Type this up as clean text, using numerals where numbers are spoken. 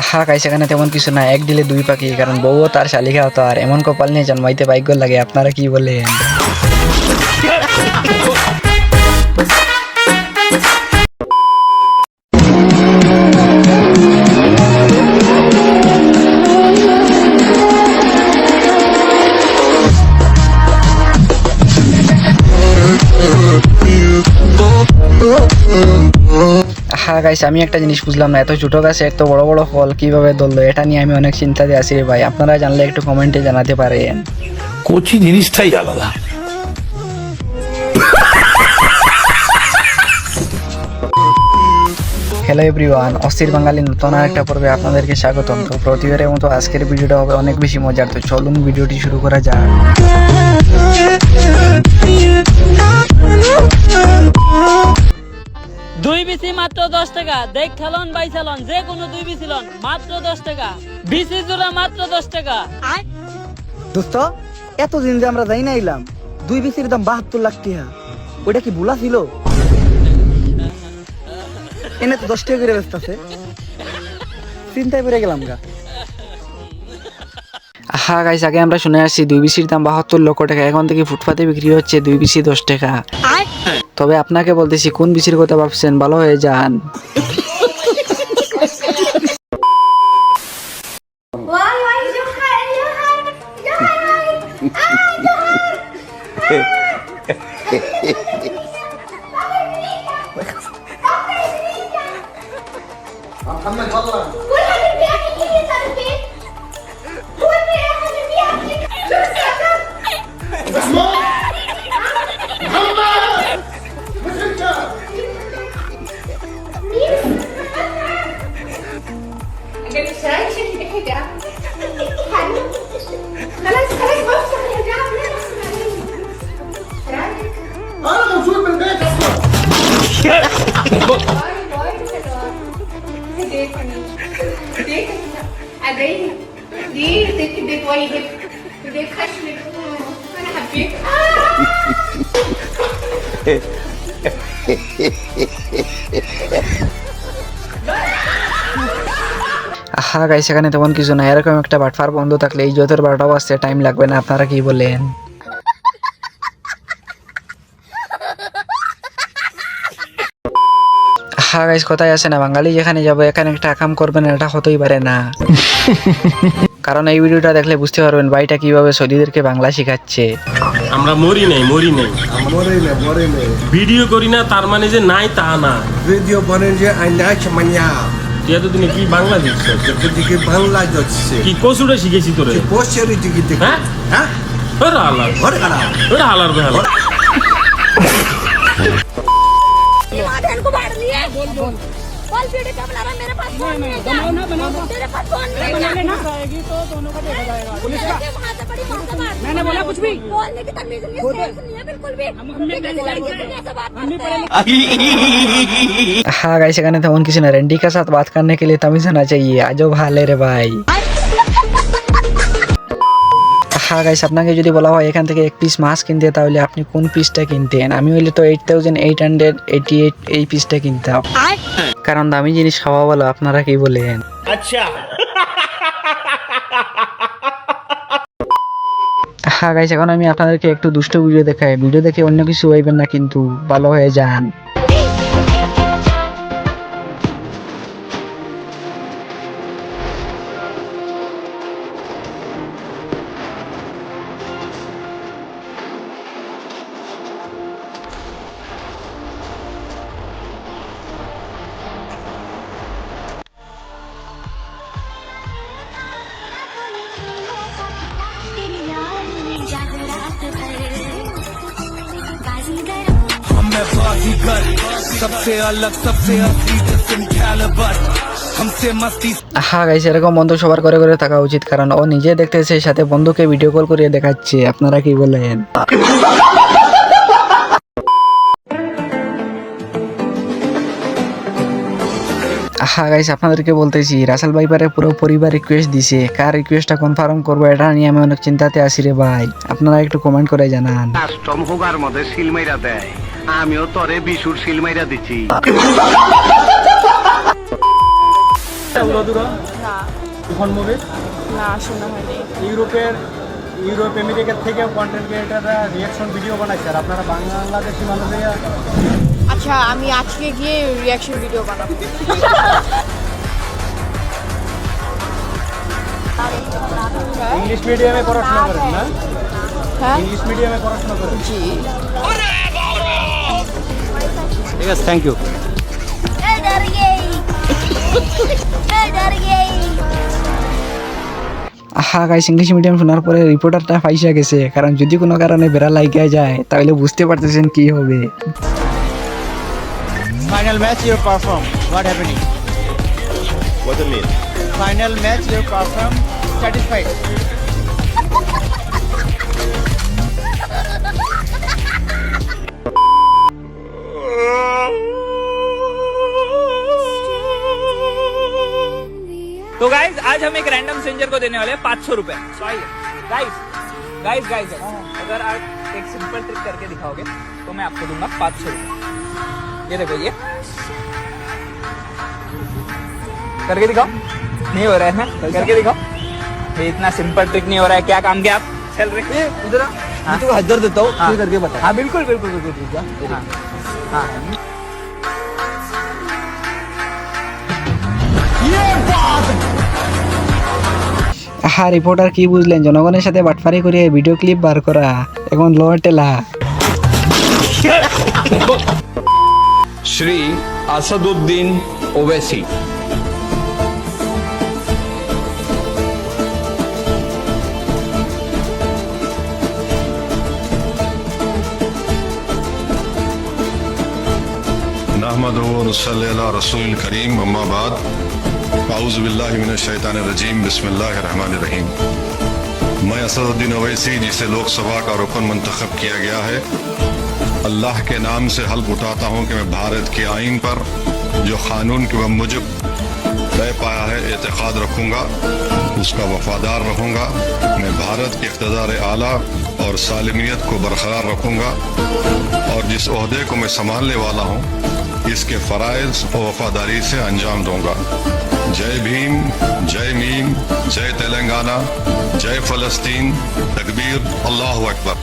আহা গাইস, এখানে তেমন কিছু না, এক ডিলে দুই পাখি, কারণ বউও তার শালিকাও তার, এমন কপাল নিয়ে জন্মাইতে ভাগ্য লাগে। আপনারা কি বলেন? হ্যাঁ গাইস, আমি একটা জিনিস বুঝলাম না, এত ছোট গাছে এত বড় বড় ফল কিভাবে ধরলো, এটা নিয়ে আমি অনেক চিন্তাতে আছি রে ভাই। আপনারা জানলে একটু কমেন্টে জানাতে পারেন। কোচি জিনিসটাই আলাদা। হ্যালো এভরিওয়ান, অস্থির বাঙালি নতুন আরেকটা পর্বে আপনাদেরকে স্বাগতম। তো প্রতিবারের মতো আজকের ভিডিওটা হবে অনেক বেশি মজার, তো চলুন ভিডিওটি শুরু করা যাক। দুই বিসি মাত্র 10 টাকা, দেখ খেলন বাই চালন, যে কোনো দুই বিসি লন মাত্র 10 টাকা, বিসি জোড়া মাত্র 10 টাকা। দোস্ত, এতদিন যে আমরা যাই না এলাম, দুই বিসির দাম 72 লাখ টাকা, ওইটা কি ভুলা ছিল? এনে তো 10 টাকা করে ব্যস্ত আছে, চিন্তায় পড়ে গেলাম গা। হ্যাঁ গাইস, আগে আমরা শুনে আসছি দুই বিসির দাম 72 লক্ষ টাকা, এখন থেকে ফুটপাতে বিক্রি হচ্ছে দুই বিসি 10 টাকা। তবে আপনাকে বলতেছি, কোন বিসির কথা ভাবছেন, ভালো হয়ে যান। হ্যাঁ গাইস, এখানে তেমন কিছু না, এরকম একটা বাটফার বন্ধ থাকলে এই যতের 12টা বাজতে টাইম লাগবে না। আপনারা কি বলেন? হ্যাঁ গাইস, কথাই আছে না, বাঙালি যেখানে যাবো এখানে একটা কাম করবেন, এটা হতেই পারে না। কারণ এই ভিডিওটা দেখলে বুঝতে পারবেন ভাইটা কিভাবে সৌদিদেরকে বাংলা শিখাচ্ছে। আমরা মরি নাই ভিডিও করি না, তার মানে যে নাই তা না। ভিডিও বনে যে আইনাচ মানিয়া তুই এতদিনে কি বাংলা দিচ্ছিস? দিকে বাংলা যাচ্ছে কি কসুটা শিখেছি তোরে? পোস্টারি দিকে দেখে হ্যাঁ হ্যাঁ ওরা হালার ঘরে কারা ওরা হালার বেহালা। को बांट लिए कॉल वीडियो क्या बना रहा है? मेरे पास फोन नहीं है क्या? तेरे पास फोन नहीं है क्या? आएगी तो दोनों का देखा जाएगा। पुलिस का वहाँ से बड़ी वहाँ से बात। मैंने बोला कुछ भी? बोलने की तमीज नहीं है, सेंस नहीं है बिल्कुल भी। लड़की से ऐसे बात करते हैं। हाँ गाइस, एखाने तेमन किसी ना, रेंडी के साथ बात करने के लिए तमीज होना चाहिए। आजो भाले रे भाई। হ্যাঁ গাইস, আপনাকে যদি বলা হয় এখান থেকে এক পিস মাছ কিনতে, তাহলে আপনি কোন পিসটা কিনতেন? আমি হইলে তো 8888 এই পিসটা কিনতাম, কারণ দামি জিনিস খাওয়া ভালো। আপনারা কি বলেন? আচ্ছা হ্যাঁ গাইস, এখন আমি আপনাদেরকে একটু দুষ্ট ভিডিও দেখাই। ভিডিও দেখে অন্য কিছু হইবেন না কিন্তু, ভালো হয়ে যান। सबसे अलग सबसे असली कैलिबर हमसे मस्ती। হ্যাঁ গাইস, এরকম বন্ধু সবার করে করে থাকা উচিত, কারণ ও নিজে দেখতেছে, সাথে বন্ধুকে ভিডিও কল করে দেখাচ্ছে। আপনারা কি বলেন? হ্যাঁ গাইস, আপনাদেরকে বলতেছি, রাসেল ভাইপারে পুরো পরিবার রিকোয়েস্ট দিছে। কার রিকোয়েস্টটা কনফার্ম করবো এটা নিয়ে আমি অনেক চিন্তাতে আছি রে ভাই। আপনারা একটু কমেন্ট করে জানান। কাস্টম হোগার মধ্যে সিল মাইরা দেয়, আমিও তরে বিশুর সিল মাইরা দিচ্ছি। তুফান মুভি না শোনা হয়নি। ইউরোপ আমেরিকার থেকেও কন্টেন্ট ক্রিয়েটাররা রিয়াকশন ভিডিও বানাইছে, আর আপনারা বাংলাদেশি মানুষেরা আচ্ছা আমি আজকে গিয়ে রিয়াকশন ভিডিও বানাবো। ইংলিশ মিডিয়ামে পড়াশোনা করেন না? হ্যাঁ ইংলিশ মিডিয়ামে পড়াশোনা করেন? জি। ঠিক আছে, থ্যাংক ইউ। আহা গাইস, ইংলিশ মিডিয়াম শোনার পরে রিপোর্টারটা ফাইসা গেছে, কারণ যদি কোনো কারণে বেড়া লাগিয়ে যায় তাহলে বুঝতে পারতেছেন কি হবে। Final match you perform. What happening? What do you mean? Final match you perform. Satisfied. तो गाइज आज हम एक रैंडम स्ट्रेंजर को देने वाले हैं 500 रुपए। गाइज गाइज गाइज अगर आप एक सिंपल ट्रिक करके दिखाओगे तो मैं आपको दूंगा 500 रुपए। ये देखो, ये करके दिखाओ। नहीं हो रहा है ना? करके दिखाओ। ये इतना सिंपल ट्रिक नहीं हो रहा है। क्या काम किया आप? चल रहे इधर मैं तुमको 1000 देता हूँ, तू करके बता। हाँ बिल्कुल बिल्कुल बिल्कुल। हाँ हाँ আহা রিপোর্টার কি বুঝলেন, জনগণের সাথে বাটফারি করে ভিডিও ক্লিপ বার করা এখন লোয়ার টেলা। श्री असदुद्दीन ओवैसी। नहमदुहु व नसल्ली अला रसूलिल करीम, अम्मा बाद, आऊज़ु बिल्लाहि मिनश शैतानिर रजीम, बिस्मिल्लाहिर रहमानिर रहीम। मैं असदुद्दीन ओवैसी, जिसे लोकसभा का रुकन मुंतखब किया गया है, अल्लाह के नाम से हल्फ उठाता हूँ कि मैं भारत के आइन पर जो कानून के मुजब तय पाया है एतकाद रखूँगा, उसका वफादार रहूँगा। मैं भारत के इक़्तिदार आला और सालिमियत को बरकरार रखूँगा और जिस ओहदे को मैं संभालने वाला हूँ इसके फ़राइज़ और वफादारी से अंजाम दूँगा। जय भीम, जय मीम, जय तेलंगाना, जय फ़लस्तीन, तकबीर, अल्लाहु अकबर।